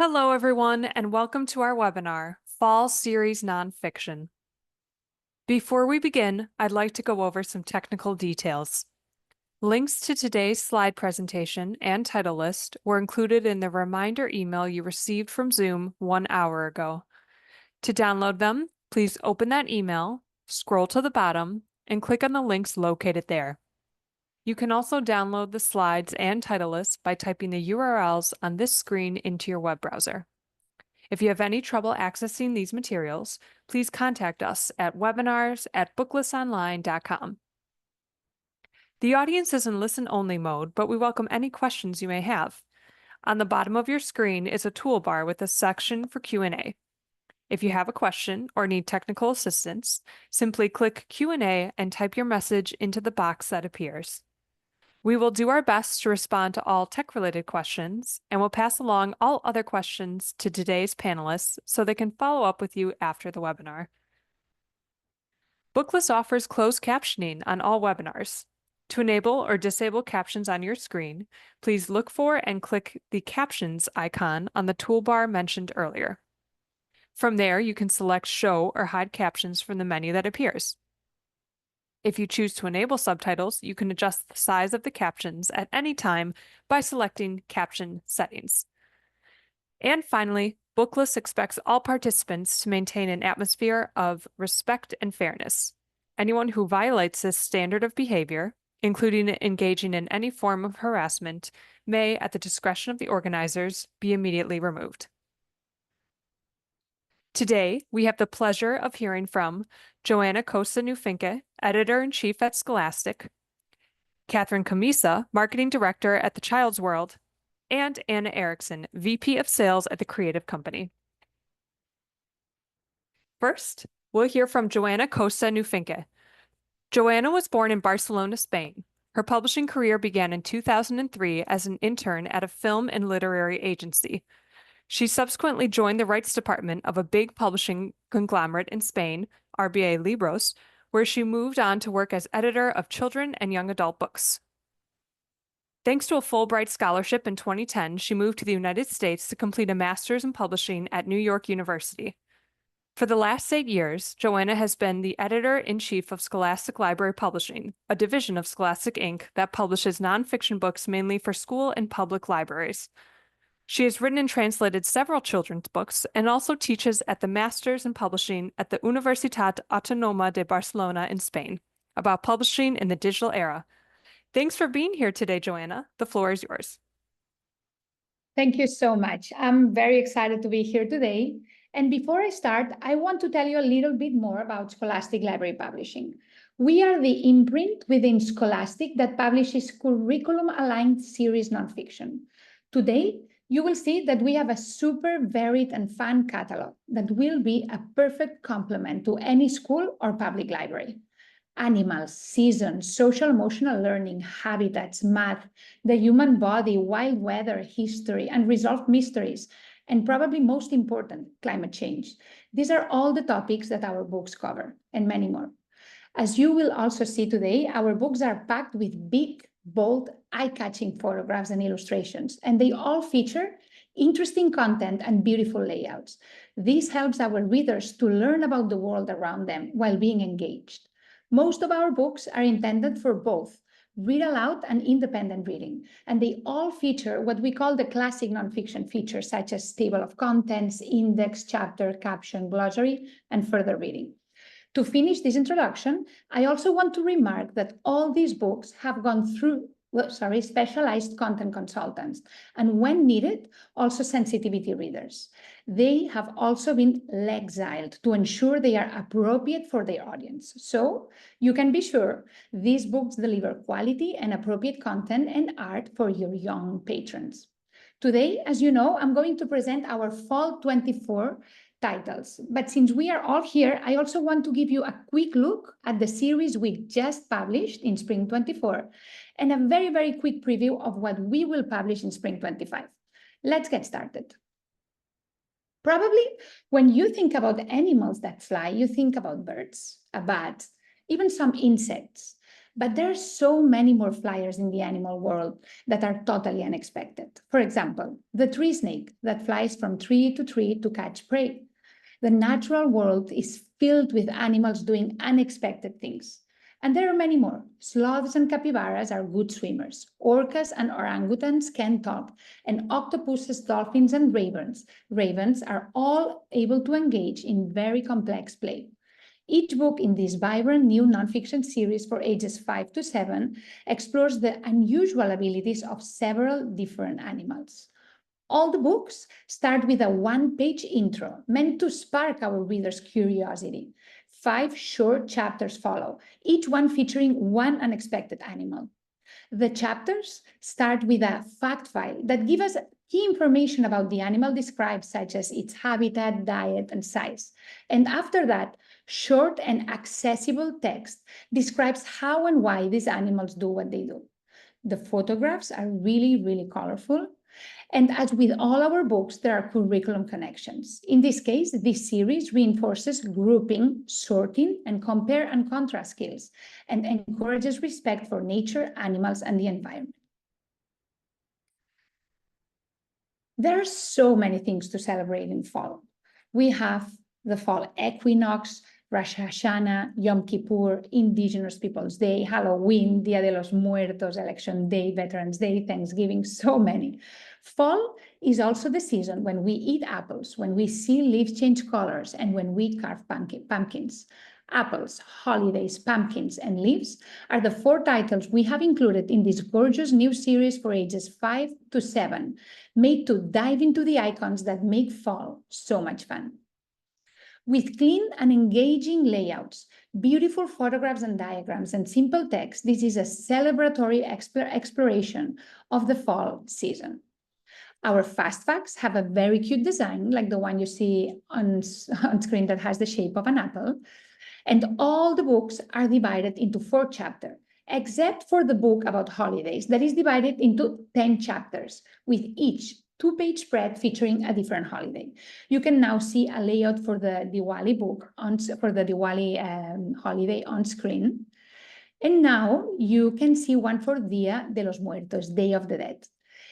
Hello, everyone, and welcome to our webinar, Fall Series Nonfiction. Before we begin, I'd like to go over some technical details. Links to today's slide presentation and title list were included in the reminder email you received from Zoom 1 hour ago. To download them, please open that email, scroll to the bottom, and click on the links located there. You can also download the slides and title list by typing the URLs on this screen into your web browser. If you have any trouble accessing these materials, please contact us at webinars@booklessonline.com. The audience is in listen-only mode, but we welcome any questions you may have. On the bottom of your screen is a toolbar with a section for Q&A. If you have a question or need technical assistance, simply click Q&A and type your message into the box that appears. We will do our best to respond to all tech-related questions, and will pass along all other questions to today's panelists so they can follow up with you after the webinar. Bookless offers closed captioning on all webinars. To enable or disable captions on your screen, please look for and click the Captions icon on the toolbar mentioned earlier. From there, you can select Show or Hide Captions from the menu that appears. If you choose to enable subtitles, you can adjust the size of the captions at any time by selecting Caption Settings. And finally, Bookless expects all participants to maintain an atmosphere of respect and fairness. Anyone who violates this standard of behavior, including engaging in any form of harassment, may, at the discretion of the organizers, be immediately removed. Today, we have the pleasure of hearing from Joanna Costa-Nufinke, Editor-in-Chief at Scholastic, Catherine Camisa, Marketing Director at The Child's World, and Anna Erickson, VP of Sales at The Creative Company. First, we'll hear from Joanna Costa-Nufinke. Joanna was born in Barcelona, Spain. Her publishing career began in 2003 as an intern at a film and literary agency. She subsequently joined the rights department of a big publishing conglomerate in Spain, RBA Libros, where she moved on to work as editor of children and young adult books. Thanks to a Fulbright scholarship in 2010, she moved to the United States to complete a master's in publishing at New York University. For the last 8 years, Joanna has been the editor-in-chief of Scholastic Library Publishing, a division of Scholastic Inc. that publishes nonfiction books mainly for school and public libraries. She has written and translated several children's books and also teaches at the Masters in Publishing at the Universitat Autónoma de Barcelona in Spain about publishing in the digital era. Thanks for being here today, Joanna. The floor is yours. Thank you so much. I'm very excited to be here today. And before I start, I want to tell you a little bit more about Scholastic Library Publishing. We are the imprint within Scholastic that publishes curriculum-aligned series nonfiction. Today, you will see that we have a super varied and fun catalog that will be a perfect complement to any school or public library. Animals, seasons, social emotional learning, habitats, math, the human body, wild weather, history, unresolved mysteries, and probably most important, climate change. These are all the topics that our books cover, and many more. As you will also see today, our books are packed with big, bold, eye-catching photographs and illustrations, and they all feature interesting content and beautiful layouts. This helps our readers to learn about the world around them while being engaged. Most of our books are intended for both read aloud and independent reading, and they all feature what we call the classic nonfiction features, such as table of contents, index, chapter, caption, glossary, and further reading. To finish this introduction, I also want to remark that all these books have gone through specialized content consultants, and when needed, also sensitivity readers. They have also been exiled to ensure they are appropriate for their audience. So you can be sure these books deliver quality and appropriate content and art for your young patrons. Today, as you know, I'm going to present our Fall 24 titles. But since we are all here, I also want to give you a quick look at the series we just published in Spring 24 and a very, very quick preview of what we will publish in Spring 25. Let's get started. Probably when you think about animals that fly, you think about birds, a bat, even some insects. But there are so many more flyers in the animal world that are totally unexpected. For example, the tree snake that flies from tree to catch prey. The natural world is filled with animals doing unexpected things. And there are many more. Sloths and capybaras are good swimmers. Orcas and orangutans can talk. And octopuses, dolphins, and ravens are all able to engage in very complex play. Each book in this vibrant new nonfiction series for ages 5 to 7 explores the unusual abilities of several different animals. All the books start with a one-page intro meant to spark our readers' curiosity. 5 short chapters follow, each one featuring one unexpected animal. The chapters start with a fact file that gives us key information about the animal described, such as its habitat, diet, and size. And after that, short and accessible text describes how and why these animals do what they do. The photographs are really, really colorful. And as with all our books, there are curriculum connections. In this case, this series reinforces grouping, sorting, and compare and contrast skills, and encourages respect for nature, animals, and the environment. There are so many things to celebrate in fall. We have the fall equinox, Rosh Hashanah, Yom Kippur, Indigenous Peoples' Day, Halloween, Dia de los Muertos, Election Day, Veterans Day, Thanksgiving, so many. Fall is also the season when we eat apples, when we see leaves change colors, and when we carve pumpkins. Apples, holidays, pumpkins, and leaves are the 4 titles we have included in this gorgeous new series for ages 5 to 7, made to dive into the icons that make fall so much fun. With clean and engaging layouts, beautiful photographs and diagrams, and simple text, this is a celebratory exploration of the fall season. Our fast facts have a very cute design, like the one you see on screen that has the shape of an apple. And all the books are divided into 4 chapters, except for the book about holidays that is divided into 10 chapters, with each 2-page spread featuring a different holiday. You can now see a layout for the Diwali book, for the Diwali holiday on screen. And now you can see one for Dia de los Muertos, Day of the Dead.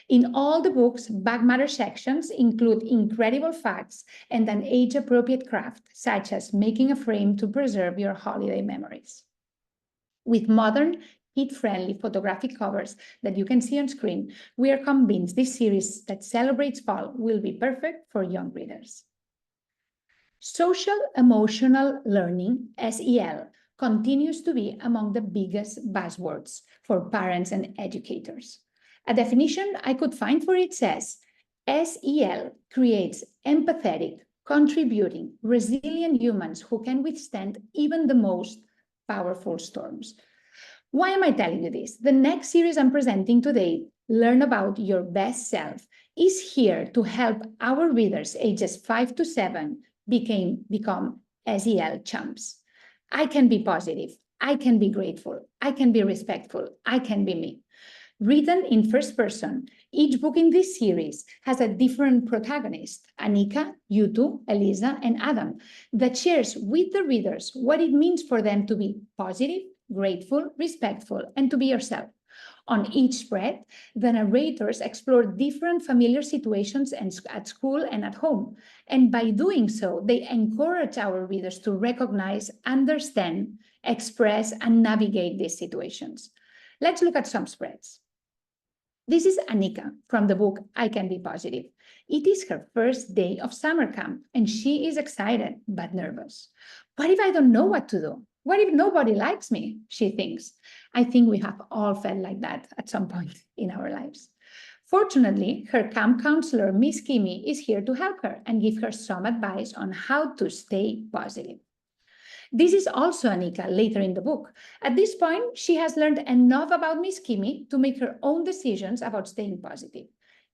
In all the books, back matter sections include incredible facts and an age-appropriate craft, such as making a frame to preserve your holiday memories. With modern, kid-friendly photographic covers that you can see on screen, we are convinced this series that celebrates fall will be perfect for young readers. Social emotional learning, SEL, continues to be among the biggest buzzwords for parents and educators. A definition I could find for it says, SEL creates empathetic, contributing, resilient humans who can withstand even the most powerful storms. Why am I telling you this? The next series I'm presenting today, Learn About Your Best Self, is here to help our readers ages 5 to 7 become SEL champs. I can be positive. I can be grateful. I can be respectful. I can be me. Written in first person, each book in this series has a different protagonist, Anika, Yutu, Eliza, and Adam, that shares with the readers what it means for them to be positive, grateful, respectful, and to be yourself. On each spread, the narrators explore different familiar situations at school and at home. And by doing so, they encourage our readers to recognize, understand, express, and navigate these situations. Let's look at some spreads. This is Anika from the book I Can Be Positive. It is her first day of summer camp, and she is excited but nervous. What if I don't know what to do? What if nobody likes me? She thinks. I think we have all felt like that at some point in our lives. Fortunately, her camp counselor, Miss Kimi, is here to help her and give her some advice on how to stay positive. This is also Anika later in the book. At this point, she has learned enough about Miss Kimi to make her own decisions about staying positive.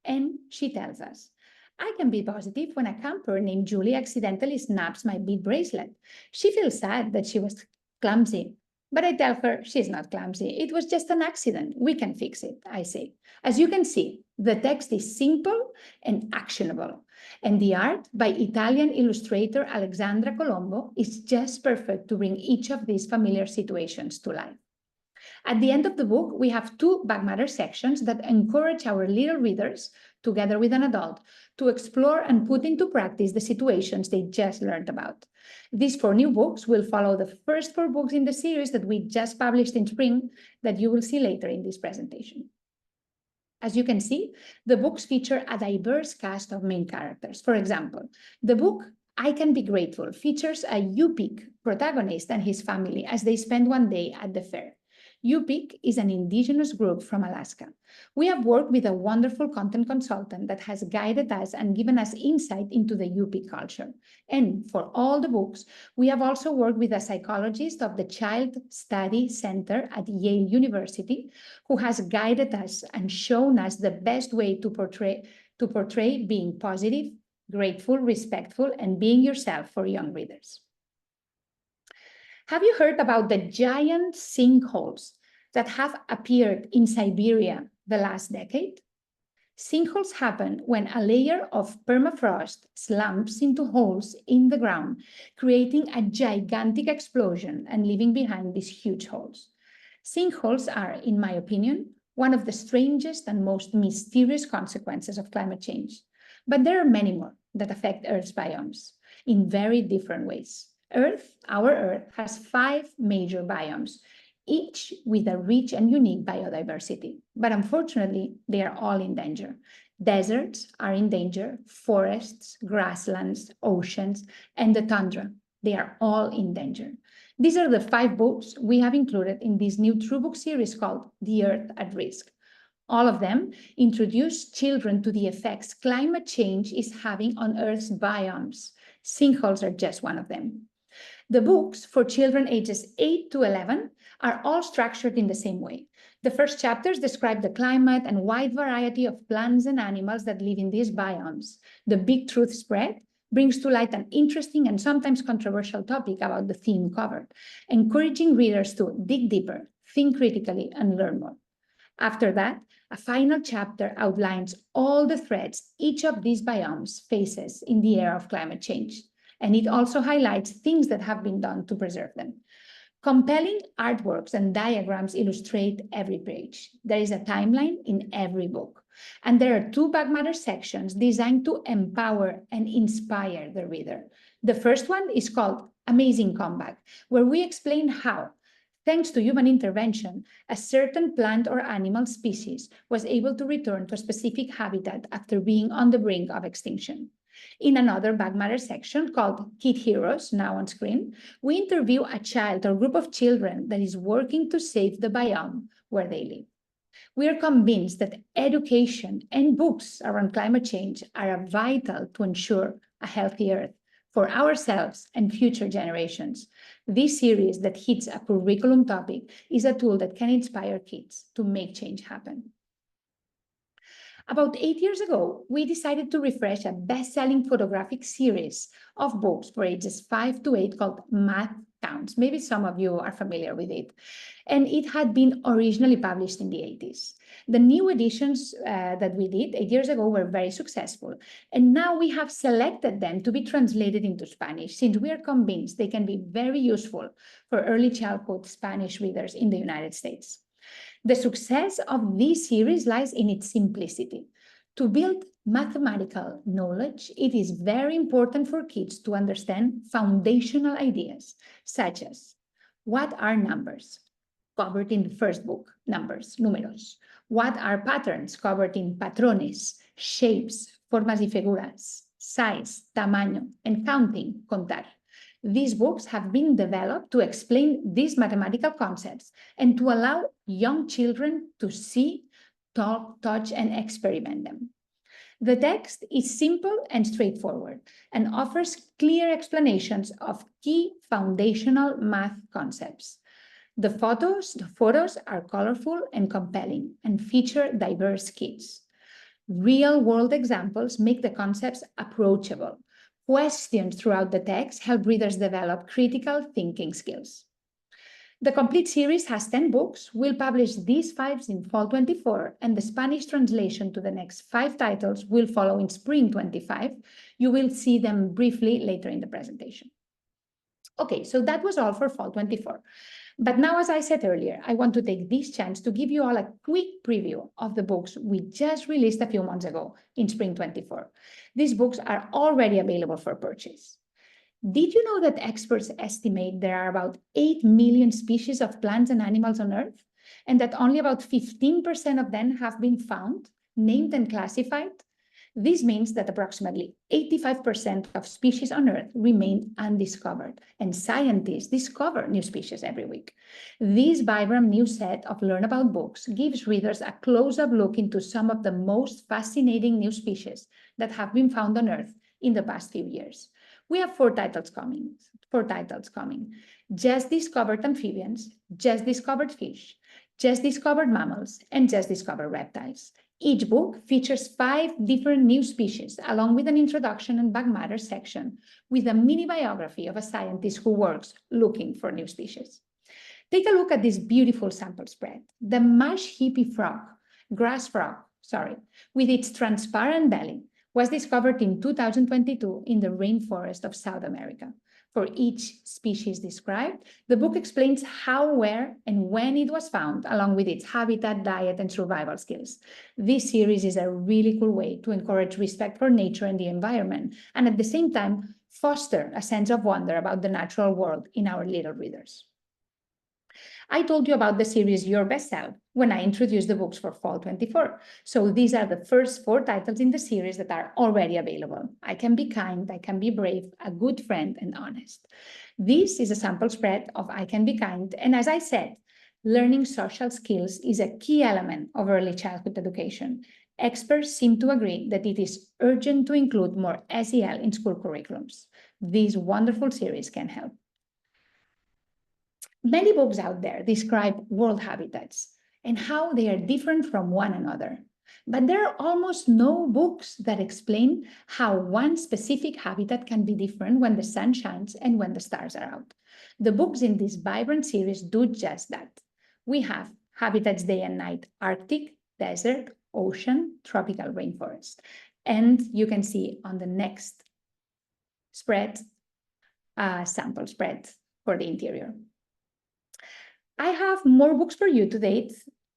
And she tells us, I can be positive when a camper named Julie accidentally snaps my bead bracelet. She feels sad that she was clumsy. But I tell her she's not clumsy. It was just an accident. We can fix it, I say. As you can see, the text is simple and actionable. And the art by Italian illustrator Alexandra Colombo is just perfect to bring each of these familiar situations to life. At the end of the book, we have 2 back matter sections that encourage our little readers, together with an adult, to explore and put into practice the situations they just learned about. These 4 new books will follow the first 4 books in the series that we just published in spring that you will see later in this presentation. As you can see, the books feature a diverse cast of main characters. For example, the book I Can Be Grateful features a Yupik protagonist and his family as they spend one day at the fair. Yupik is an indigenous group from Alaska. We have worked with a wonderful content consultant that has guided us and given us insight into the Yupik culture. And for all the books, we have also worked with a psychologist of the Child Study Center at Yale University, who has guided us and shown us the best way to portray being positive, grateful, respectful, and being yourself for young readers. Have you heard about the giant sinkholes that have appeared in Siberia the last decade? Sinkholes happen when a layer of permafrost slumps into holes in the ground, creating a gigantic explosion and leaving behind these huge holes. Sinkholes are, in my opinion, one of the strangest and most mysterious consequences of climate change. But there are many more that affect Earth's biomes in very different ways. Our Earth, has 5 major biomes, each with a rich and unique biodiversity. But unfortunately, they are all in danger. Deserts are in danger, forests, grasslands, oceans, and the tundra. They are all in danger. These are the 5 books we have included in this new true book series called The Earth at Risk. All of them introduce children to the effects climate change is having on Earth's biomes. Sinkholes are just one of them. The books for children ages 8 to 11 are all structured in the same way. The first chapters describe the climate and wide variety of plants and animals that live in these biomes. The Big Truth Spread brings to light an interesting and sometimes controversial topic about the theme covered, encouraging readers to dig deeper, think critically, and learn more. After that, a final chapter outlines all the threats each of these biomes faces in the era of climate change, and it also highlights things that have been done to preserve them. Compelling artworks and diagrams illustrate every page. There is a timeline in every book, and there are 2 back matter sections designed to empower and inspire the reader. The first one is called Amazing Comeback, where we explain how, thanks to human intervention, a certain plant or animal species was able to return to a specific habitat after being on the brink of extinction. In another back matter section called Kid Heroes, now on screen, we interview a child or group of children that is working to save the biome where they live. We are convinced that education and books around climate change are vital to ensure a healthy Earth for ourselves and future generations. This series that hits a curriculum topic is a tool that can inspire kids to make change happen. About 8 years ago, we decided to refresh a best-selling photographic series of books for ages 5 to 8 called Math Counts. Maybe some of you are familiar with it. And it had been originally published in the 80s. The new editions that we did 8 years ago were very successful. And now we have selected them to be translated into Spanish, since we are convinced they can be very useful for early childhood Spanish readers in the United States. The success of this series lies in its simplicity. To build mathematical knowledge, it is very important for kids to understand foundational ideas, such as what are numbers, covered in the first book, numbers, números. What are patterns, covered in patrones, shapes, formas y figuras, size, tamaño, and counting, contar. These books have been developed to explain these mathematical concepts and to allow young children to see, talk, touch, and experiment them. The text is simple and straightforward and offers clear explanations of key foundational math concepts. The photos are colorful and compelling and feature diverse kids. Real-world examples make the concepts approachable. Questions throughout the text help readers develop critical thinking skills. The complete series has 10 books. We'll publish these 5 in fall 24, and the Spanish translation to the next 5 titles will follow in spring 25. You will see them briefly later in the presentation. Okay, so that was all for fall 24. But now, as I said earlier, I want to take this chance to give you all a quick preview of the books we just released a few months ago in spring 24. These books are already available for purchase. Did you know that experts estimate there are about 8 million species of plants and animals on Earth, and that only about 15% of them have been found, named, and classified? This means that approximately 85% of species on Earth remain undiscovered, and scientists discover new species every week. This vibrant new set of Learn About books gives readers a close-up look into some of the most fascinating new species that have been found on Earth in the past few years. We have four titles coming. Just Discovered Amphibians, Just Discovered Fish, Just Discovered Mammals, and Just Discovered Reptiles. Each book features 5 different new species, along with an introduction and back matter section, with a mini biography of a scientist who works looking for new species. Take a look at this beautiful sample spread. The marsh hippie frog, with its transparent belly, was discovered in 2022 in the rainforest of South America. For each species described, the book explains how, where, and when it was found, along with its habitat, diet, and survival skills. This series is a really cool way to encourage respect for nature and the environment, and at the same time, foster a sense of wonder about the natural world in our little readers. I told you about the series Your Best Self when I introduced the books for Fall 24. So these are the first 4 titles in the series that are already available. I Can Be Kind, I Can Be Brave, A Good Friend, and Honest. This is a sample spread of I Can Be Kind. And as I said, learning social skills is a key element of early childhood education. Experts seem to agree that it is urgent to include more SEL in school curriculums. This wonderful series can help. Many books out there describe world habitats and how they are different from one another. But there are almost no books that explain how one specific habitat can be different when the sun shines and when the stars are out. The books in this vibrant series do just that. We have Habitats Day and Night, Arctic, Desert, Ocean, Tropical Rainforest. And you can see on the next spread, a sample spread for the interior. I have more books for you today.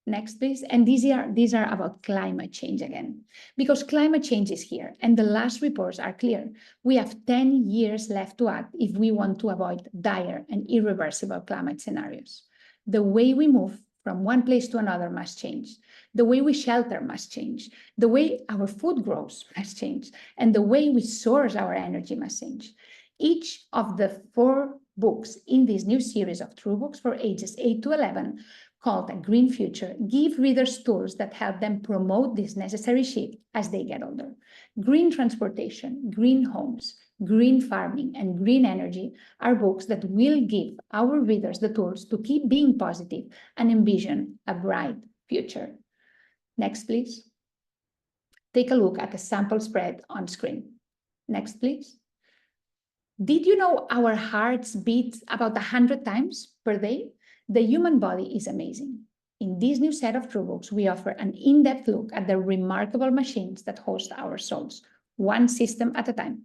Next, please. And these are about climate change again, because climate change is here and the last reports are clear. We have 10 years left to act if we want to avoid dire and irreversible climate scenarios. The way we move from one place to another must change. The way we shelter must change. The way our food grows must change. And the way we source our energy must change. Each of the 4 books in this new series of true books for ages 8 to 11, called A Green Future, give readers tools that help them promote this necessary shift as they get older. Green transportation, green homes, green farming, and green energy are books that will give our readers the tools to keep being positive and envision a bright future. Next, please. Take a look at the sample spread on screen. Next, please. Did you know our hearts beat about 100 times per day? The human body is amazing. In this new set of true books, we offer an in-depth look at the remarkable machines that host our souls, one system at a time.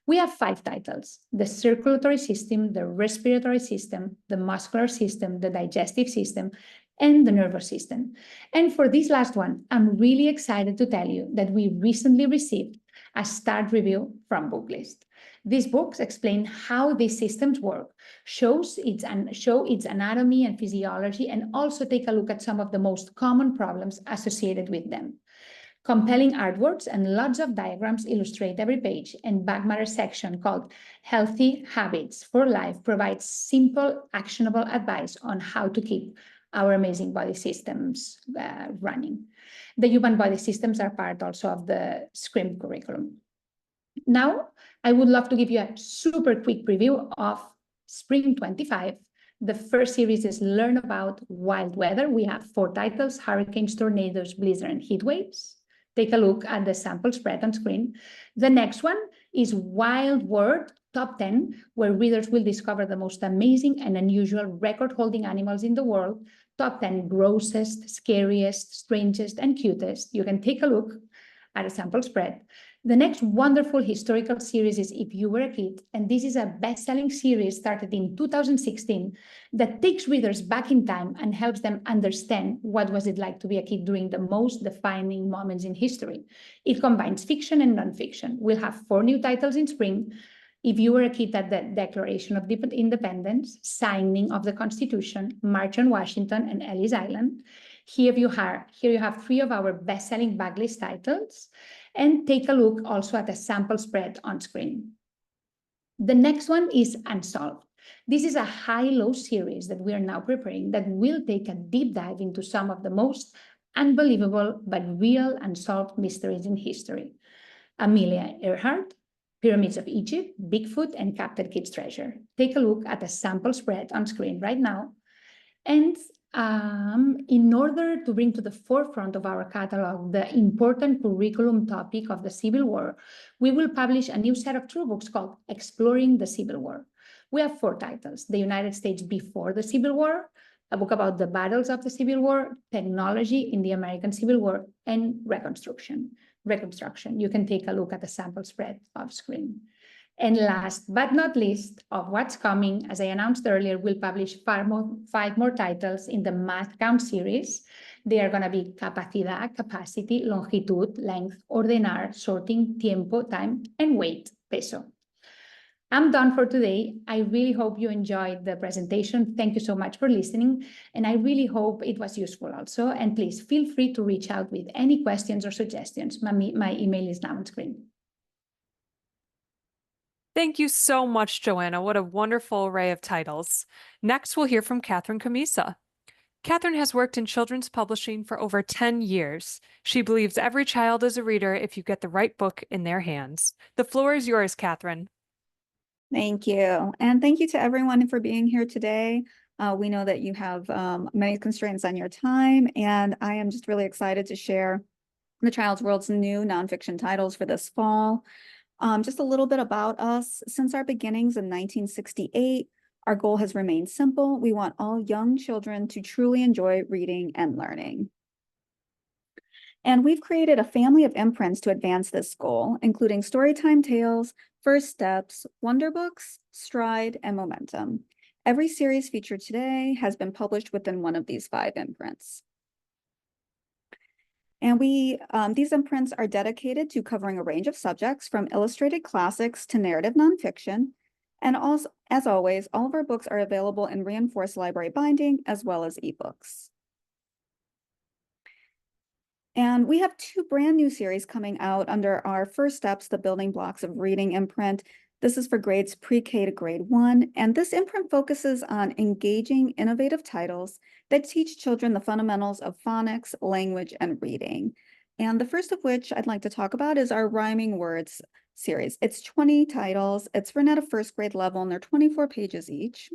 We have 5 titles: the circulatory system, the respiratory system, the muscular system, the digestive system, and the nervous system. And for this last one, I'm really excited to tell you that we recently received a starred review from Booklist. These books explain how these systems work, show its anatomy and physiology, and also take a look at some of the most common problems associated with them. Compelling artworks and lots of diagrams illustrate every page, and back matter section called Healthy Habits for Life provides simple, actionable advice on how to keep our amazing body systems running. The human body systems are part also of the SCRIM curriculum. Now, I would love to give you a super quick preview of Spring 25. The first series is Learn About Wild Weather. We have 4 titles: Hurricanes, Tornadoes, Blizzard, and Heat Waves. Take a look at the sample spread on screen. The next one is Wild World Top 10, where readers will discover the most amazing and unusual record-holding animals in the world. Top 10 grossest, scariest, strangest, and cutest. You can take a look at a sample spread. The next wonderful historical series is If You Were a Kid, and this is a best-selling series started in 2016 that takes readers back in time and helps them understand what was it like to be a kid during the most defining moments in history. It combines fiction and nonfiction. We'll have 4 new titles in spring: If You Were a Kid at the Declaration of Independence, Signing of the Constitution, March on Washington, and Ellis Island. Here you have 3 of our best-selling backlist titles, and take a look also at a sample spread on screen. The next one is Unsolved. This is a high-low series that we are now preparing that will take a deep dive into some of the most unbelievable but real unsolved mysteries in history. Amelia Earhart, Pyramids of Egypt, Bigfoot, and Captain Kidd's Treasure. Take a look at a sample spread on screen right now. And in order to bring to the forefront of our catalog the important curriculum topic of the Civil War, we will publish a new set of true books called Exploring the Civil War. We have 4 titles: The United States Before the Civil War, a book about the battles of the Civil War, Technology in the American Civil War, and Reconstruction. You can take a look at the sample spread off screen. And last but not least of what's coming, as I announced earlier, we'll publish 5 more titles in the Math Count series. They are going to be Capacidad, Capacity, Longitud, Length, Ordenar, Sorting, Tiempo, Time, and Weight, Peso. I'm done for today. I really hope you enjoyed the presentation. Thank you so much for listening. And I really hope it was useful also. And please feel free to reach out with any questions or suggestions. My email is now on screen. Thank you so much, Joanna. What a wonderful array of titles. Next, we'll hear from Catherine Camisa. Catherine has worked in children's publishing for over 10 years. She believes every child is a reader if you get the right book in their hands. The floor is yours, Catherine. Thank you. And thank you to everyone for being here today. We know that you have many constraints on your time, and I am just really excited to share the Child's World's new nonfiction titles for this fall. Just a little bit about us. Since our beginnings in 1968, our goal has remained simple. We want all young children to truly enjoy reading and learning. And we've created a family of imprints to advance this goal, including Storytime Tales, First Steps, Wonder Books, Stride, and Momentum. Every series featured today has been published within one of these 5 imprints. And these imprints are dedicated to covering a range of subjects from illustrated classics to narrative nonfiction. And also, as always, all of our books are available in reinforced library binding as well as ebooks. And we have 2 brand new series coming out under our First Steps, the Building Blocks of Reading imprint. This is for grades pre-K to grade 1, and this imprint focuses on engaging, innovative titles that teach children the fundamentals of phonics, language, and reading. And the first of which I'd like to talk about is our Rhyming Words series. It's 20 titles. It's written at a first grade level, and they're 24 pages each.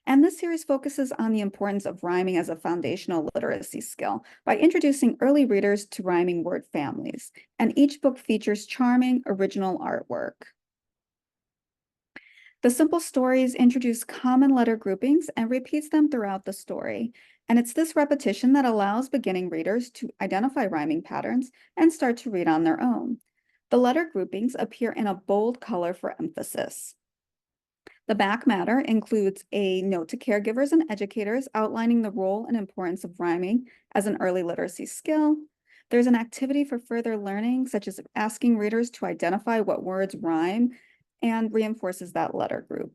And this series focuses on the importance of rhyming as a foundational literacy skill by introducing early readers to rhyming word families. And each book features charming, original artwork. The simple stories introduce common letter groupings and repeats them throughout the story. And it's this repetition that allows beginning readers to identify rhyming patterns and start to read on their own. The letter groupings appear in a bold color for emphasis. The back matter includes a note to caregivers and educators outlining the role and importance of rhyming as an early literacy skill. There's an activity for further learning, such as asking readers to identify what words rhyme, and reinforces that letter group.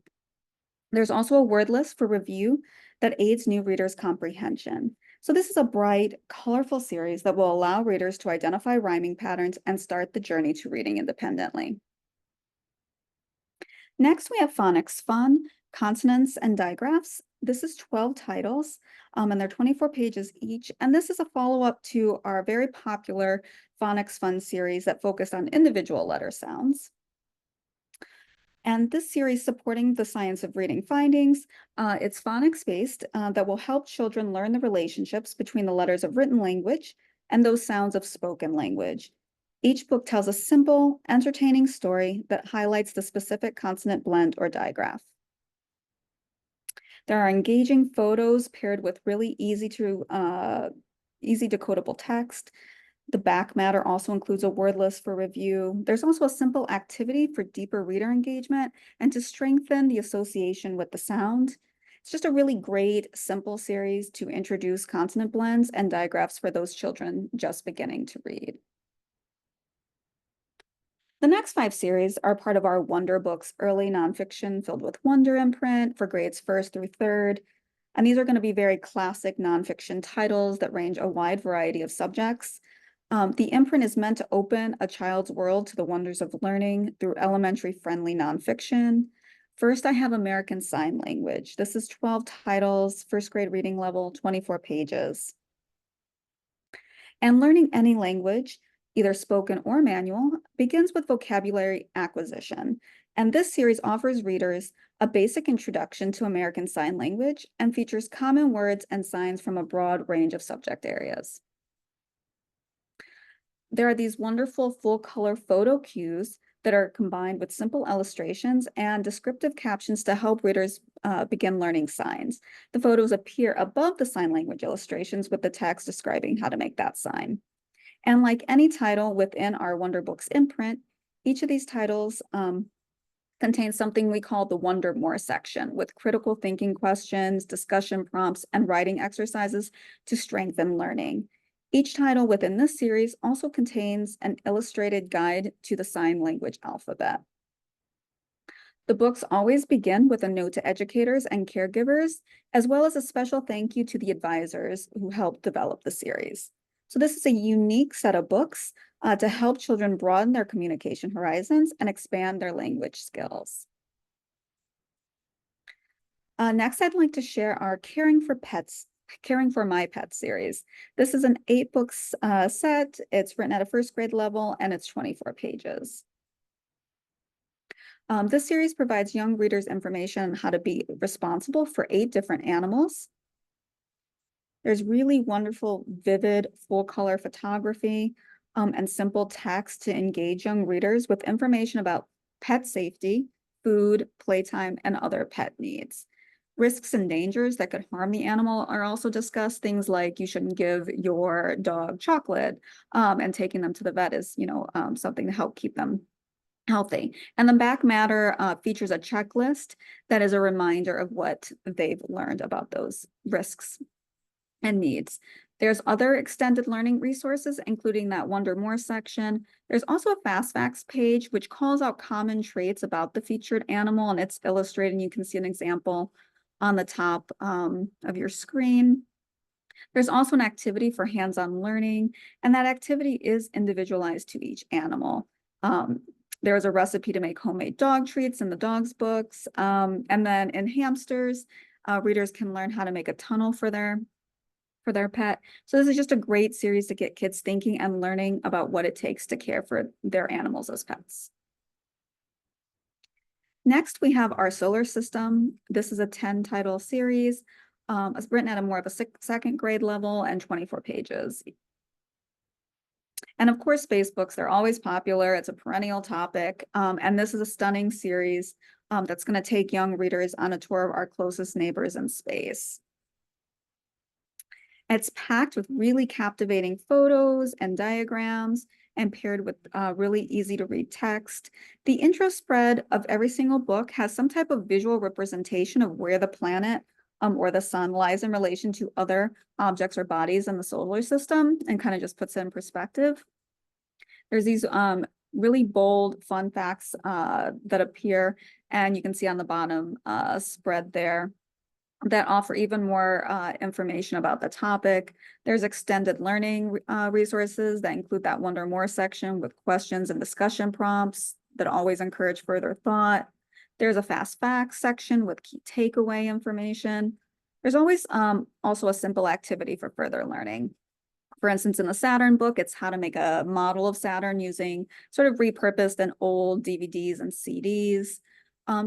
There's also a word list for review that aids new readers' comprehension. So this is a bright, colorful series that will allow readers to identify rhyming patterns and start the journey to reading independently. Next, we have Phonics Fun, Consonants and Digraphs. This is 12 titles, and they're 24 pages each. And this is a follow-up to our very popular Phonics Fun series that focused on individual letter sounds. And this series supporting the science of reading findings, it's phonics-based that will help children learn the relationships between the letters of written language and those sounds of spoken language. Each book tells a simple, entertaining story that highlights the specific consonant blend or digraph. There are engaging photos paired with really easy decodable text. The back matter also includes a word list for review. There's also a simple activity for deeper reader engagement and to strengthen the association with the sound. It's just a really great, simple series to introduce consonant blends and digraphs for those children just beginning to read. The next 5 series are part of our Wonder Books early nonfiction filled with wonder imprint for grades 1st through 3rd. And these are going to be very classic nonfiction titles that range a wide variety of subjects. The imprint is meant to open a child's world to the wonders of learning through elementary-friendly nonfiction. First, I have American Sign Language. This is 12 titles, 1st grade reading level, 24 pages. And learning any language, either spoken or manual, begins with vocabulary acquisition. And this series offers readers a basic introduction to American Sign Language and features common words and signs from a broad range of subject areas. There are these wonderful full-color photo cues that are combined with simple illustrations and descriptive captions to help readers begin learning signs. The photos appear above the sign language illustrations with the text describing how to make that sign. And like any title within our Wonder Books imprint, each of these titles contains something we call the Wonder More section with critical thinking questions, discussion prompts, and writing exercises to strengthen learning. Each title within this series also contains an illustrated guide to the sign language alphabet. The books always begin with a note to educators and caregivers, as well as a special thank you to the advisors who helped develop the series. So this is a unique set of books to help children broaden their communication horizons and expand their language skills. Next, I'd like to share our Caring for My Pets series. This is an 8-book set. It's written at a 1st grade level and it's 24 pages. This series provides young readers information on how to be responsible for 8 different animals. There's really wonderful, vivid, full-color photography and simple text to engage young readers with information about pet safety, food, playtime, and other pet needs. Risks and dangers that could harm the animal are also discussed. Things like you shouldn't give your dog chocolate, and taking them to the vet is, something to help keep them healthy. And the back matter features a checklist that is a reminder of what they've learned about those risks and needs. There's other extended learning resources, including that Wonder More section. There's also a Fast Facts page, which calls out common traits about the featured animal, and it's illustrated. And you can see an example on the top of your screen. There's also an activity for hands-on learning, and that activity is individualized to each animal. There's a recipe to make homemade dog treats in the dog's books. And then in hamsters, readers can learn how to make a tunnel for their pet. So this is just a great series to get kids thinking and learning about what it takes to care for their animals as pets. Next, we have our solar system. This is a 10-title series. It's written at a more of a 2nd grade level and 24 pages. And of course, space books, they're always popular. It's a perennial topic. And this is a stunning series that's going to take young readers on a tour of our closest neighbors in space. It's packed with really captivating photos and diagrams and paired with really easy to read text. The intro spread of every single book has some type of visual representation of where the planet or the sun lies in relation to other objects or bodies in the solar system, and kind of just puts it in perspective. There's these really bold, fun facts that appear, and you can see on the bottom spread there that offer even more information about the topic. There's extended learning resources that include that Wonder More section with questions and discussion prompts that always encourage further thought. There's a Fast Facts section with key takeaway information. There's always also a simple activity for further learning. For instance, in the Saturn book, it's how to make a model of Saturn using sort of repurposed and old DVDs and CDs.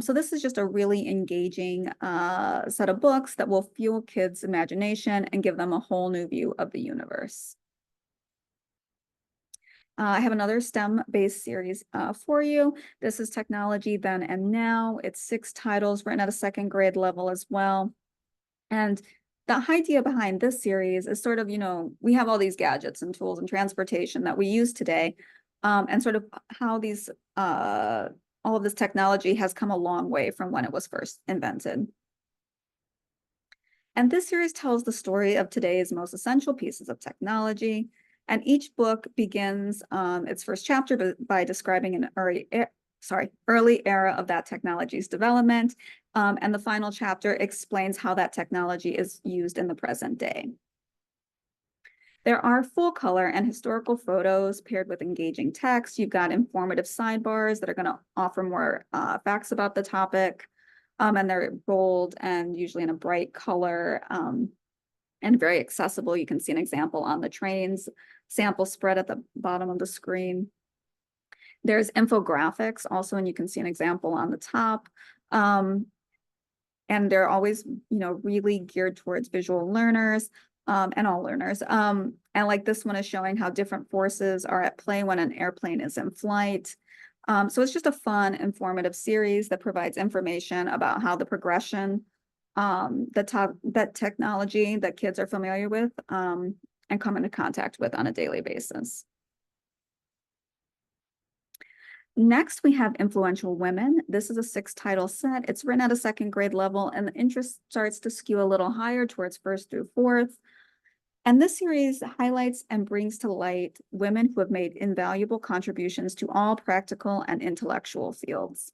So this is just a really engaging set of books that will fuel kids' imagination and give them a whole new view of the universe. I have another STEM-based series for you. This is Technology Then and Now. It's 6 titles written at a 2nd grade level as well. And the idea behind this series is sort of, we have all these gadgets and tools and transportation that we use today, and sort of how these all of this technology has come a long way from when it was first invented. And this series tells the story of today's most essential pieces of technology. And each book begins its first chapter by describing an early era of that technology's development. And the final chapter explains how that technology is used in the present day. There are full color and historical photos paired with engaging text. You've got informative sidebars that are going to offer more facts about the topic. And they're bold and usually in a bright color and very accessible. You can see an example on the trains sample spread at the bottom of the screen. There's infographics also, and you can see an example on the top. And they're always, really geared towards visual learners and all learners. And like this one is showing how different forces are at play when an airplane is in flight. So it's just a fun, informative series that provides information about how the progression, that technology that kids are familiar with and come into contact with on a daily basis. Next, we have Influential Women. This is a 6-title set. It's written at a 2nd grade level, and the interest starts to skew a little higher towards 1st through 4th. And this series highlights and brings to light women who have made invaluable contributions to all practical and intellectual fields.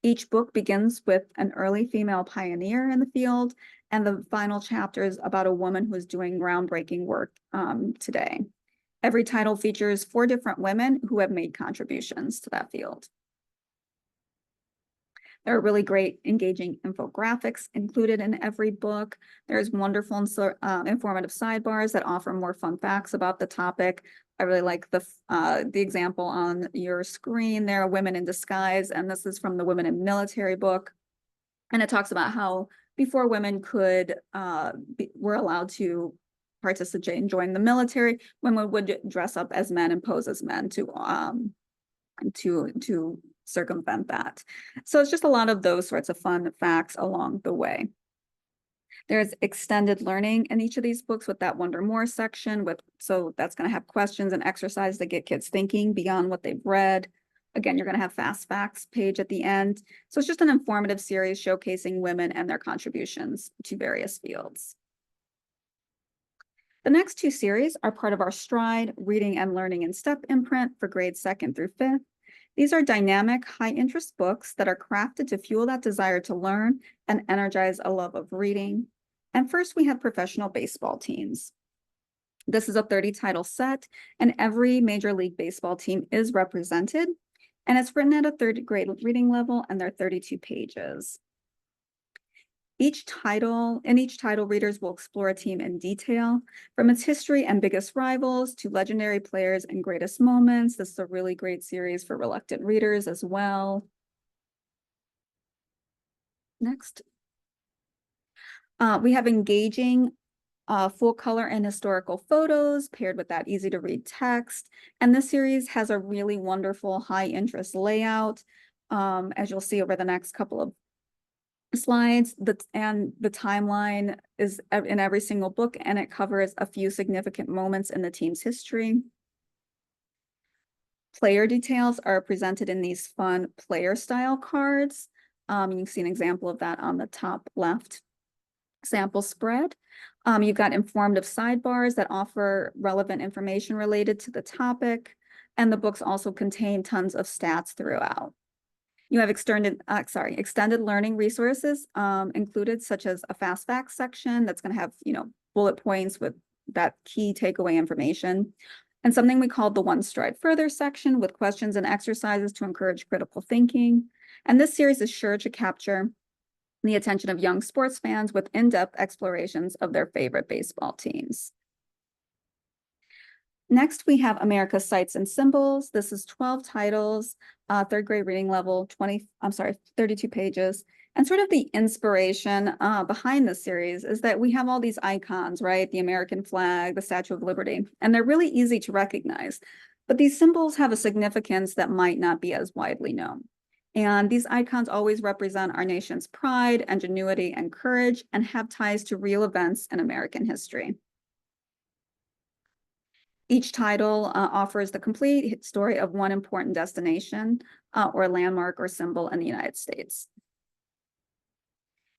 Each book begins with an early female pioneer in the field, and the final chapter is about a woman who is doing groundbreaking work today. Every title features 4 different women who have made contributions to that field. There are really great engaging infographics included in every book. There's wonderful informative sidebars that offer more fun facts about the topic. I really like the example on your screen there, Women in Disguise, and this is from the Women in Military book. And it talks about how before women were allowed to participate and join the military, women would dress up as men and pose as men to circumvent that. So it's just a lot of those sorts of fun facts along the way. There's extended learning in each of these books with that Wonder More section, so that's going to have questions and exercises that get kids thinking beyond what they've read. Again, you're going to have fast facts page at the end. So it's just an informative series showcasing women and their contributions to various fields. The next 2 series are part of our Stride Reading and Learning in Step imprint for grades 2nd through 5th. These are dynamic, high-interest books that are crafted to fuel that desire to learn and energize a love of reading. And first, we have Professional Baseball Teams. This is a 30-title set, and every Major League Baseball team is represented, and it's written at a 3rd grade reading level, and they're 32 pages. In each title, readers will explore a team in detail, from its history and biggest rivals to legendary players and greatest moments. This is a really great series for reluctant readers as well. Next. We have engaging full color and historical photos paired with that easy to read text. And this series has a really wonderful high interest layout, as you'll see over the next couple of slides, and the timeline is in every single book, and it covers a few significant moments in the team's history. Player details are presented in these fun player style cards. You can see an example of that on the top left sample spread. You've got informative sidebars that offer relevant information related to the topic, and the books also contain tons of stats throughout. You have extended learning resources included, such as a fast facts section that's going to have, bullet points with that key takeaway information, and something we call the One Stride Further section with questions and exercises to encourage critical thinking. And this series is sure to capture the attention of young sports fans with in-depth explorations of their favorite baseball teams. Next, we have America's Sights and Symbols. This is 12 titles, 3rd grade reading level, 32 pages. And sort of the inspiration behind this series is that we have all these icons, right? The American flag, the Statue of Liberty, and they're really easy to recognize. But these symbols have a significance that might not be as widely known. And these icons always represent our nation's pride, ingenuity, and courage, and have ties to real events in American history. Each title offers the complete story of one important destination or landmark or symbol in the United States.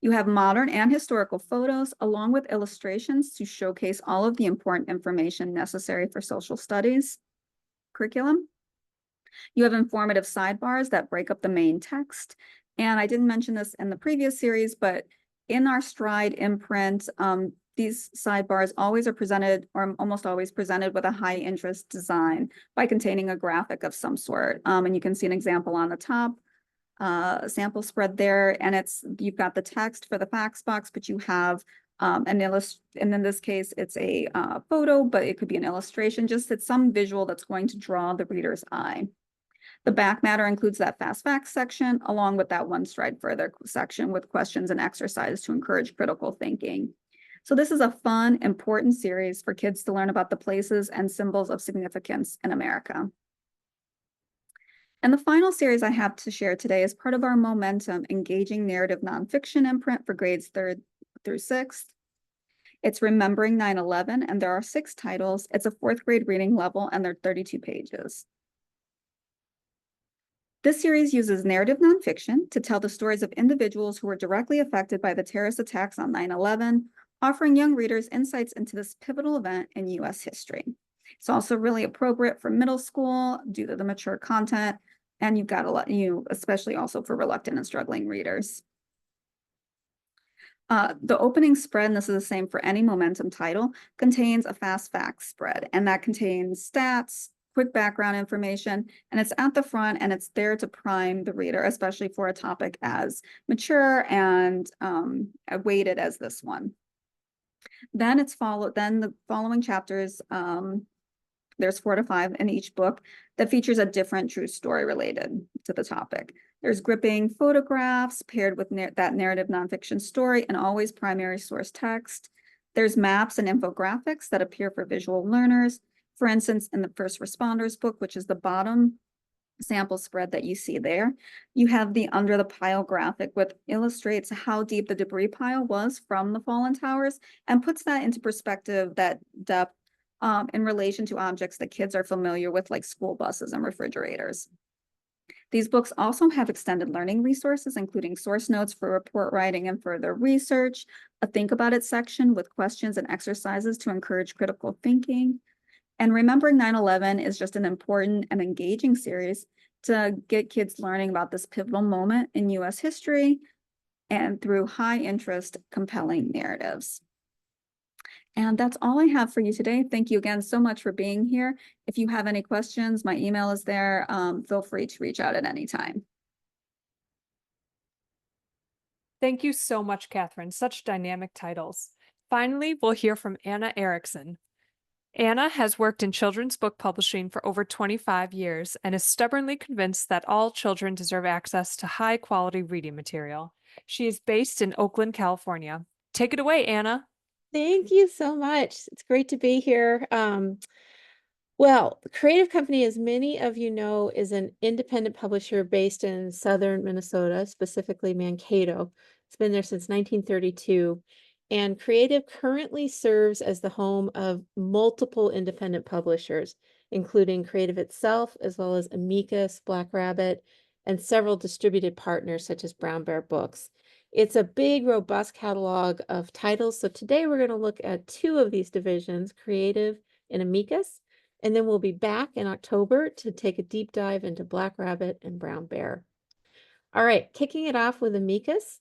You have modern and historical photos along with illustrations to showcase all of the important information necessary for social studies curriculum. You have informative sidebars that break up the main text. And I didn't mention this in the previous series, but in our Stride imprint, these sidebars always are presented, or almost always presented, with a high interest design by containing a graphic of some sort. And you can see an example on the top, sample spread there, and you've got the text for the facts box, but you have and in this case, it's a photo, but it could be an illustration, just it's some visual that's going to draw the reader's eye. The back matter includes that fast facts section, along with that one stride further section with questions and exercises to encourage critical thinking. So this is a fun, important series for kids to learn about the places and symbols of significance in America. And the final series I have to share today is part of our Momentum Engaging Narrative Nonfiction imprint for grades 3rd through 6th. It's Remembering 9/11, and there are 6 titles. It's a 4th grade reading level, and they're 32 pages. This series uses narrative nonfiction to tell the stories of individuals who were directly affected by the terrorist attacks on 9/11, offering young readers insights into this pivotal event in U.S. history. It's also really appropriate for middle school due to the mature content, and you've got especially also for reluctant and struggling readers. The opening spread, and this is the same for any Momentum title, contains a fast facts spread, and that contains stats, quick background information, and it's at the front, and it's there to prime the reader, especially for a topic as mature and weighted as this one. Then the following chapters, there's 4 to 5 in each book that features a different true story related to the topic. There's gripping photographs paired with that narrative nonfiction story and always primary source text. There's maps and infographics that appear for visual learners. For instance, in the First Responders book, which is the bottom sample spread that you see there, you have the under the pile graphic, which illustrates how deep the debris pile was from the fallen towers and puts that into perspective, that depth in relation to objects that kids are familiar with, like school buses and refrigerators. These books also have extended learning resources, including source notes for report writing and further research, a think about it section with questions and exercises to encourage critical thinking. And Remembering 9/11 is just an important and engaging series to get kids learning about this pivotal moment in U.S. history and through high interest, compelling narratives. And that's all I have for you today. Thank you again so much for being here. If you have any questions, my email is there. Feel free to reach out at any time. Thank you so much, Catherine. Such dynamic titles. Finally, we'll hear from Anna Erickson. Anna has worked in children's book publishing for over 25 years and is stubbornly convinced that all children deserve access to high-quality reading material. She is based in Oakland, California. Take it away, Anna. Thank you so much. It's great to be here. Well, the Creative Company, as many of you know, is an independent publisher based in southern Minnesota, specifically Mankato. It's been there since 1932. And Creative currently serves as the home of multiple independent publishers, including Creative itself, as well as Amicus, Black Rabbit, and several distributed partners such as Brown Bear Books. It's a big, robust catalog of titles. So today we're going to look at 2 of these divisions, Creative and Amicus. And then we'll be back in October to take a deep dive into Black Rabbit and Brown Bear. All right, kicking it off with Amicus.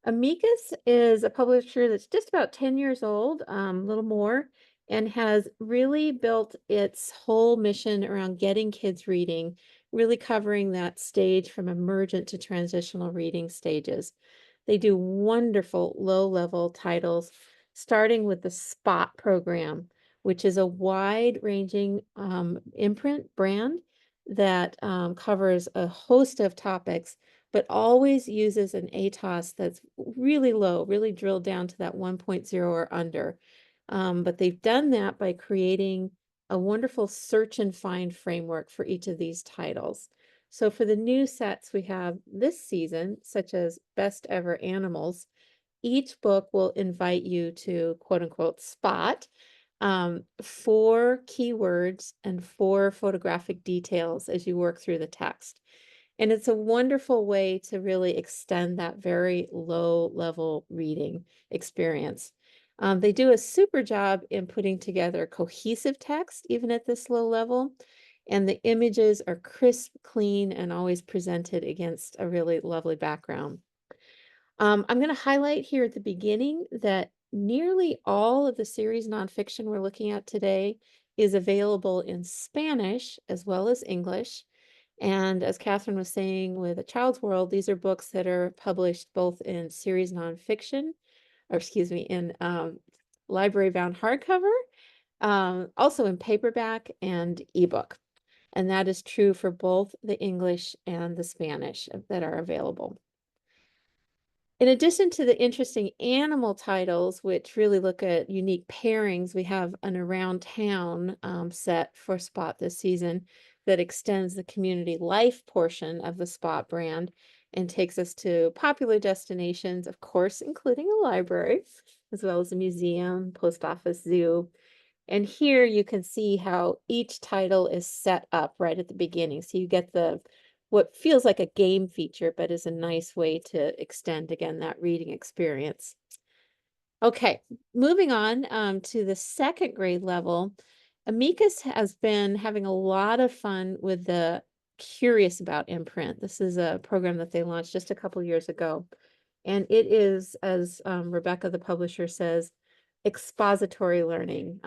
Amicus is a publisher that's just about 10 years old, a little more, and has really built its whole mission around getting kids reading, really covering that stage from emergent to transitional reading stages. They do wonderful low-level titles, starting with the Spot program, which is a wide-ranging imprint brand that covers a host of topics, but always uses an ATOS that's really low, really drilled down to that 1.0 or under. But they've done that by creating a wonderful search and find framework for each of these titles. So for the new sets we have this season, such as Best Ever Animals, each book will invite you to quote unquote spot 4 keywords and 4 photographic details as you work through the text. And it's a wonderful way to really extend that very low level reading experience. They do a super job in putting together cohesive text, even at this low level. And the images are crisp, clean, and always presented against a really lovely background. I'm going to highlight here at the beginning that nearly all of the series nonfiction we're looking at today is available in Spanish as well as English. And as Catherine was saying with A Child's World, these are books that are published both in series nonfiction, or excuse me, in library bound hardcover, also in paperback and ebook. And that is true for both the English and the Spanish that are available. In addition to the interesting animal titles, which really look at unique pairings, we have an Around Town set for Spot this season that extends the community life portion of the Spot brand and takes us to popular destinations, of course, including a library, as well as a museum, post office, zoo. And here you can see how each title is set up right at the beginning. So you get the what feels like a game feature, but is a nice way to extend, again, that reading experience. Okay, moving on to the second grade level, Amicus has been having a lot of fun with the Curious About imprint. This is a program that they launched just a couple years ago. And it is, as Rebecca, the publisher, says, expository learning.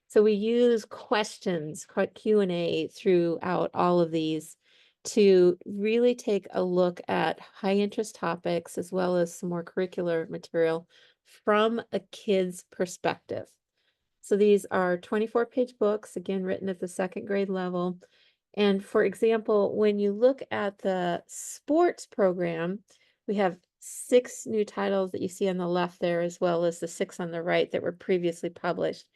So we use questions, Q&A throughout all of these to really take a look at high interest topics as well as some more curricular material from a kid's perspective. So these are 24-page books, again, written at the second grade level. And for example, when you look at the sports program, we have 6 new titles that you see on the left there, as well as the 6 on the right that were previously published.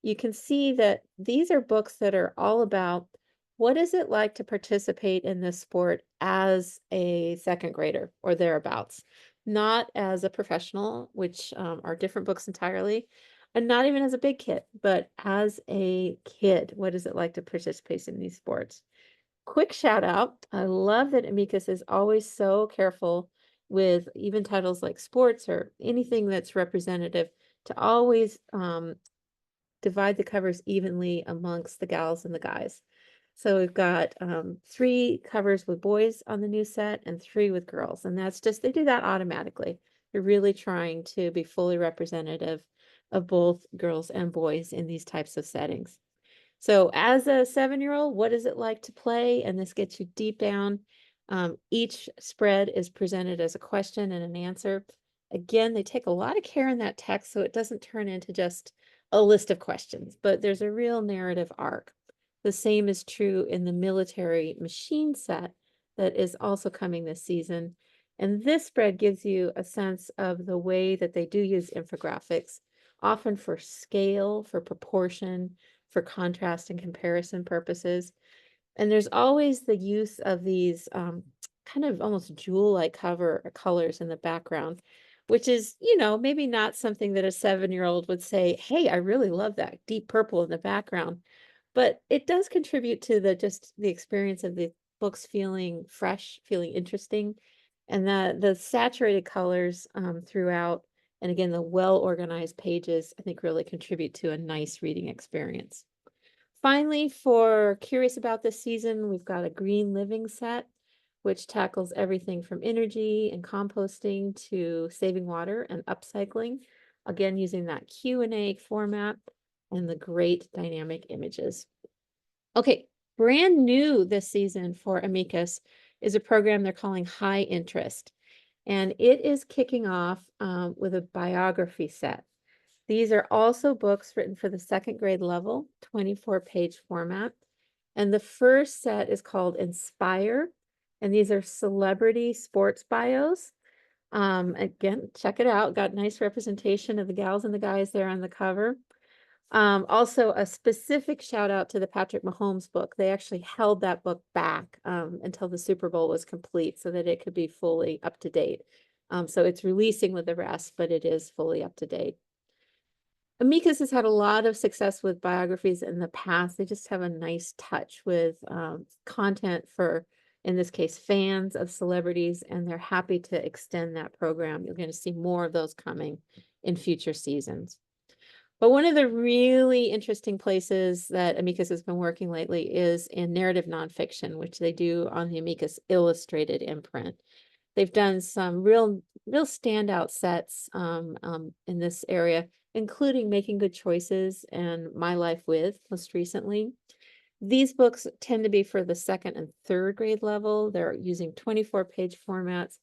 You can see that these are books that are all about what is it like to participate in this sport as a second grader or thereabouts, not as a professional, which are different books entirely, and not even as a big kid, but as a kid. What is it like to participate in these sports? Quick shout out. I love that Amicus is always so careful with even titles like sports or anything that's representative to always divide the covers evenly amongst the gals and the guys. So we've got 3 covers with boys on the new set and 3 with girls. And that's just, they do that automatically. They're really trying to be fully representative of both girls and boys in these types of settings. So as a 7-year-old, what is it like to play? And this gets you deep down. Each spread is presented as a question and an answer. Again, they take a lot of care in that text so it doesn't turn into just a list of questions, but there's a real narrative arc. The same is true in the military machine set that is also coming this season. And this spread gives you a sense of the way that they do use infographics, often for scale, for proportion, for contrast and comparison purposes. And there's always the use of these kind of almost jewel-like colors in the background, which is, you know, maybe not something that a 7-year-old would say, hey, I really love that deep purple in the background. But it does contribute to the experience of the books feeling fresh, feeling interesting. And the saturated colors throughout, and again, the well-organized pages, I think really contribute to a nice reading experience. Finally, for Curious About this season, we've got a green living set, which tackles everything from energy and composting to saving water and upcycling, again, using that Q&A format and the great dynamic images. Okay, brand new this season for Amicus is a program they're calling High Interest, and it is kicking off with a biography set. These are also books written for the second grade level, 24-page format. And the first set is called Inspire, and these are celebrity sports bios. Again, check it out. Got nice representation of the gals and the guys there on the cover. Also, a specific shout out to the Patrick Mahomes book. They actually held that book back until the Super Bowl was complete so that it could be fully up to date. So it's releasing with the rest, but it is fully up to date. Amicus has had a lot of success with biographies in the past. They just have a nice touch with content for, in this case, fans of celebrities, and they're happy to extend that program. You're going to see more of those coming in future seasons. But one of the really interesting places that Amicus has been working lately is in narrative nonfiction, which they do on the Amicus Illustrated imprint. They've done some real standout sets in this area, including Making Good Choices and My Life With most recently. These books tend to be for the 2nd and 3rd grade level. They're using 24-page formats,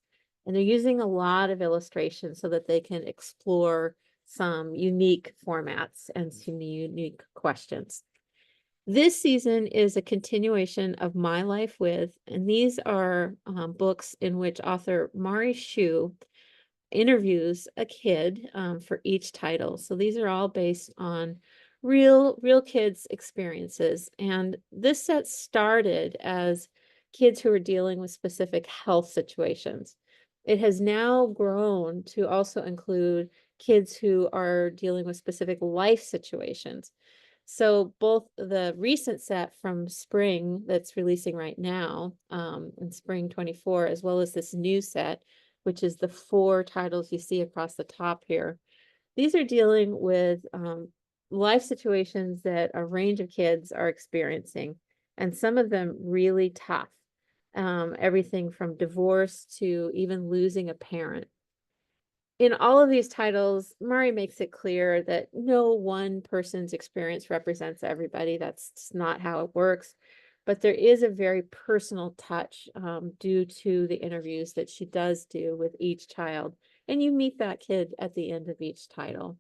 and they're using a lot of illustrations so that they can explore some unique formats and some unique questions. This season is a continuation of My Life With, and these are books in which author Mari Shu interviews a kid for each title. So these are all based on real kids' experiences. And this set started as kids who are dealing with specific health situations. It has now grown to also include kids who are dealing with specific life situations. So both the recent set from spring that's releasing right now in spring 24, as well as this new set, which is the 4 titles you see across the top here. These are dealing with life situations that a range of kids are experiencing, and some of them really tough. Everything from divorce to even losing a parent. In all of these titles, Mari makes it clear that no one person's experience represents everybody. That's not how it works. But there is a very personal touch due to the interviews that she does do with each child. And you meet that kid at the end of each title.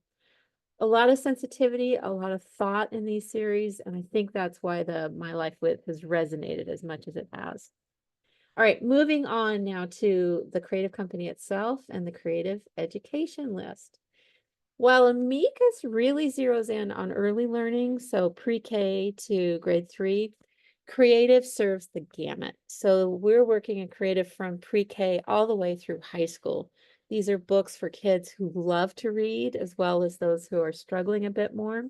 A lot of sensitivity, a lot of thought in these series. And I think that's why the My Life With has resonated as much as it has. All right, moving on now to the creative company itself and the creative education list. While Amicus really zeroes in on early learning, so pre-K to grade 3, creative serves the gamut. So we're working in creative from pre-K all the way through high school. These are books for kids who love to read, as well as those who are struggling a bit more.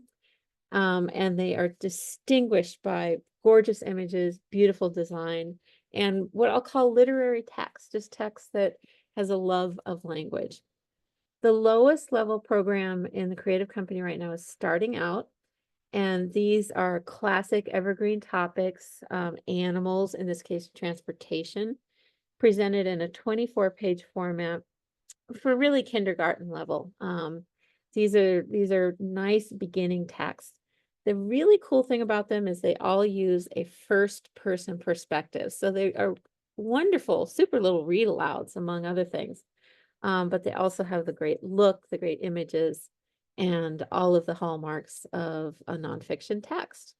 And they are distinguished by gorgeous images, beautiful design, and what I'll call literary text, just text that has a love of language. The lowest level program in the creative company right now is starting out, and these are classic evergreen topics, animals, in this case, transportation, presented in a 24-page format for really kindergarten level. These are nice beginning texts. The really cool thing about them is they all use a first-person perspective. So they are wonderful, super little read alouds, among other things. But they also have the great look, the great images, and all of the hallmarks of a nonfiction text.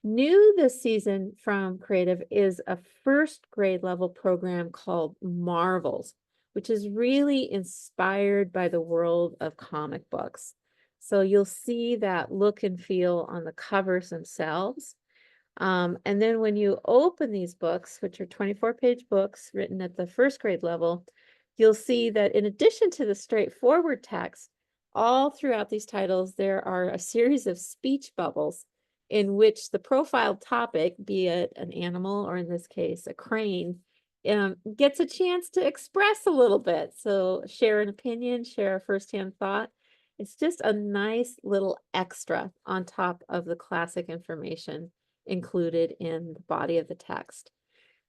New this season from Creative is a 1st grade level program called Marvels, which is really inspired by the world of comic books. So you'll see that look and feel on the covers themselves. And then when you open these books, which are 24-page books written at the 1st grade level, you'll see that in addition to the straightforward text, all throughout these titles, there are a series of speech bubbles in which the profiled topic, be it an animal or in this case, a crane, gets a chance to express a little bit. So share an opinion, share a firsthand thought. It's just a nice little extra on top of the classic information included in the body of the text.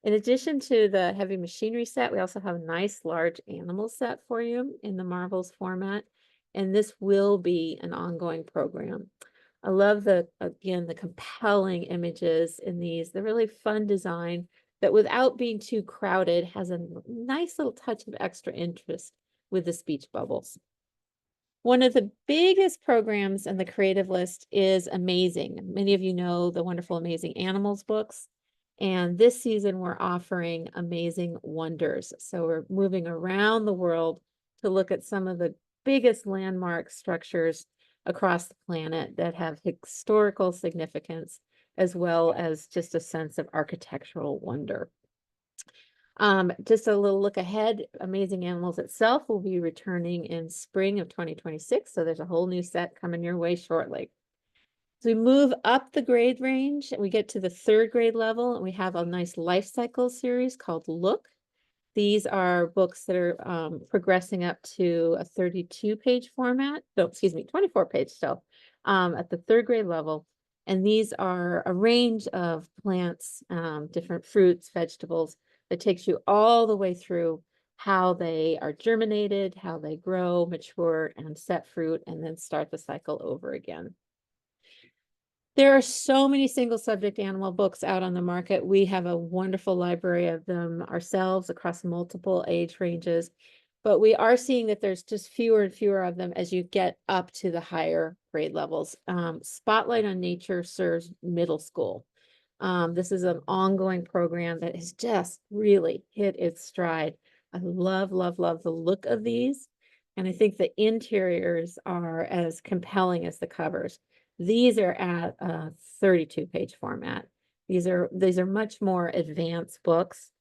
In addition to the heavy machinery set, we also have a nice large animal set for you in the Marvels format, and this will be an ongoing program. I love again, the compelling images in these, the really fun design that without being too crowded has a nice little touch of extra interest with the speech bubbles. One of the biggest programs in the creative list is Amazing. Many of you know the wonderful Amazing Animals books. And this season, we're offering Amazing Wonders. So we're moving around the world to look at some of the biggest landmark structures across the planet that have historical significance as well as just a sense of architectural wonder. Just a little look ahead, Amazing Animals itself will be returning in spring of 2026. So there's a whole new set coming your way shortly. So we move up the grade range and we get to the 3rd grade level, and we have a nice life cycle series called Look. These are books that are progressing up to a 32-page format. No, excuse me, 24-page still at the 3rd grade level. And these are a range of plants, different fruits, vegetables, that takes you all the way through how they are germinated, how they grow, mature, and set fruit, and then start the cycle over again. There are so many single subject animal books out on the market. We have a wonderful library of them ourselves across multiple age ranges, but we are seeing that there's just fewer and fewer of them as you get up to the higher grade levels. Spotlight on Nature serves middle school. This is an ongoing program that has just really hit its stride. I love, love, love the look of these. And I think the interiors are as compelling as the covers. These are at a 32-page format. These are much more advanced books.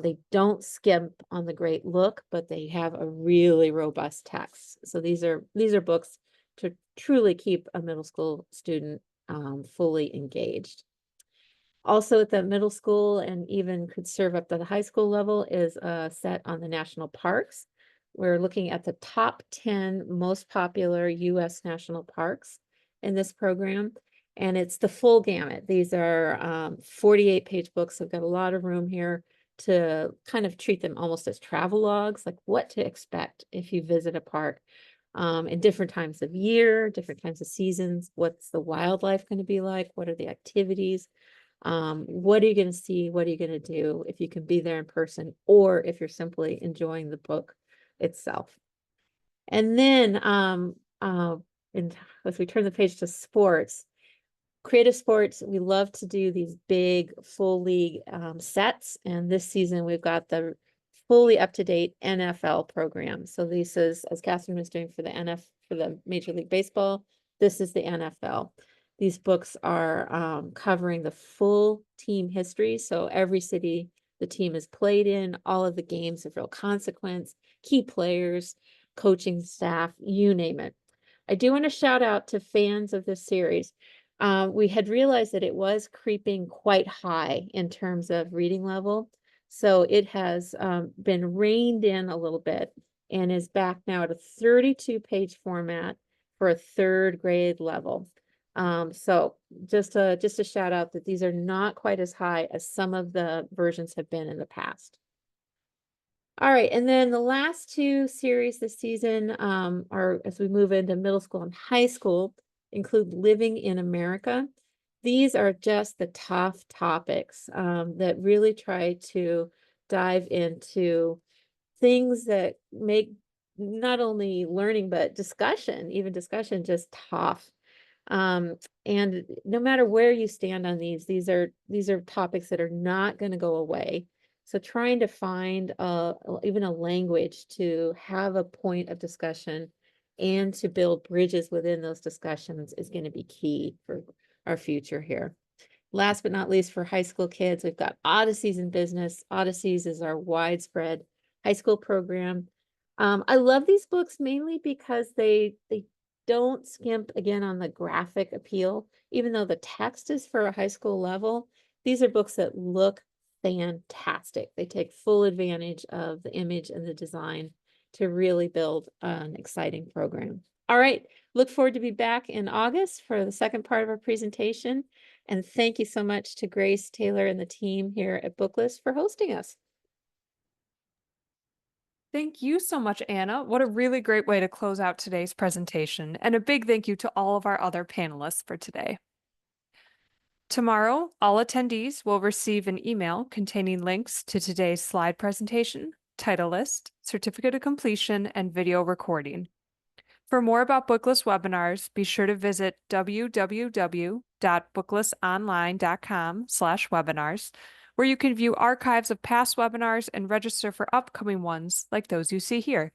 They don't skimp on the great look, but they have a really robust text. So these are books to truly keep a middle school student fully engaged. Also at the middle school and even could serve up to the high school level is a set on the national parks. We're looking at the top 10 most popular U.S. national parks in this program, and it's the full gamut. These are 48-page books. I've got a lot of room here to kind of treat them almost as travel logs, like what to expect if you visit a park in different times of year, different times of seasons. What's the wildlife going to be like? What are the activities? What are you going to see? What are you going to do if you can be there in person, or if you're simply enjoying the book itself? And then as we turn the page to sports, creative sports, we love to do these big full league sets. And this season we've got the fully up-to-date NFL program. So this is, as Catherine was doing for the Major League Baseball, this is the NFL. These books are covering the full team history. So every city the team is played in, all of the games of real consequence, key players, coaching staff, you name it. I do want to shout out to fans of this series. We had realized that it was creeping quite high in terms of reading level. So it has been reined in a little bit and is back now at a 32-page format for a 3rd grade level. So just a shout out that these are not quite as high as some of the versions have been in the past. All right, and then the last 2 series this season are, as we move into middle school and high school, include Living in America. These are just the tough topics that really try to dive into things that make not only learning, but even discussion just tough. And no matter where you stand on these are topics that are not going to go away. So trying to find even a language to have a point of discussion and to build bridges within those discussions is going to be key for our future here. Last but not least, for high school kids, we've got Odysseys in Business. Odysseys is our widespread high school program. I love these books mainly because they don't skimp again on the graphic appeal. Even though the text is for a high school level, these are books that look fantastic. They take full advantage of the image and the design to really build an exciting program. All right, look forward to be back in August for the second part of our presentation. And thank you so much to Grace, Taylor, and the team here at Booklist for hosting us. Thank you so much, Anna. What a really great way to close out today's presentation. And a big thank you to all of our other panelists for today. Tomorrow, all attendees will receive an email containing links to today's slide presentation, title list, certificate of completion, and video recording. For more about Booklist webinars, be sure to visit www.booklistonline.com/webinars, where you can view archives of past webinars and register for upcoming ones like those you see here.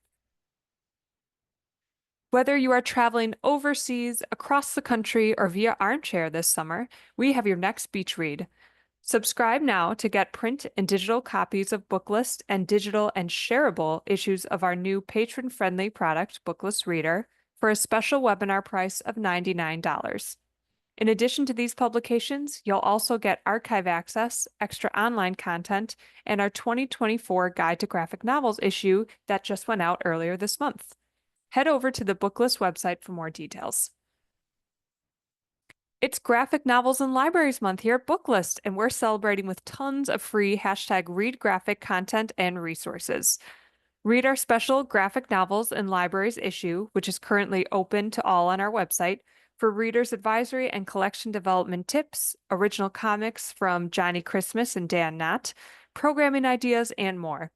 Whether you are traveling overseas, across the country, or via armchair this summer, we have your next beach read. Subscribe now to get print and digital copies of Booklist and digital and shareable issues of our new patron-friendly product, Booklist Reader, for a special webinar price of $99. In addition to these publications, you'll also get archive access, extra online content, and our 2024 Guide to Graphic Novels issue that just went out earlier this month. Head over to the Booklist website for more details. It's Graphic Novels and Libraries Month here at Booklist, and we're celebrating with tons of free #ReadGraphic content and resources. Read our special Graphic Novels and Libraries issue, which is currently open to all on our website, for readers' advisory and collection development tips, original comics from Johnny Christmas and Dan Knott, programming ideas, and more.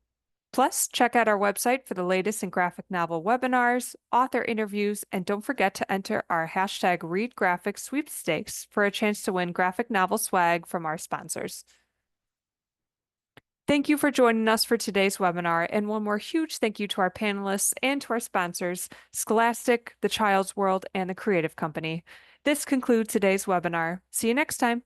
Plus, check out our website for the latest in graphic novel webinars, author interviews, and don't forget to enter our #ReadGraphic sweepstakes for a chance to win graphic novel swag from our sponsors. Thank you for joining us for today's webinar, and one more huge thank you to our panelists and to our sponsors, Scholastic, The Child's World, and The Creative Company. This concludes today's webinar. See you next time.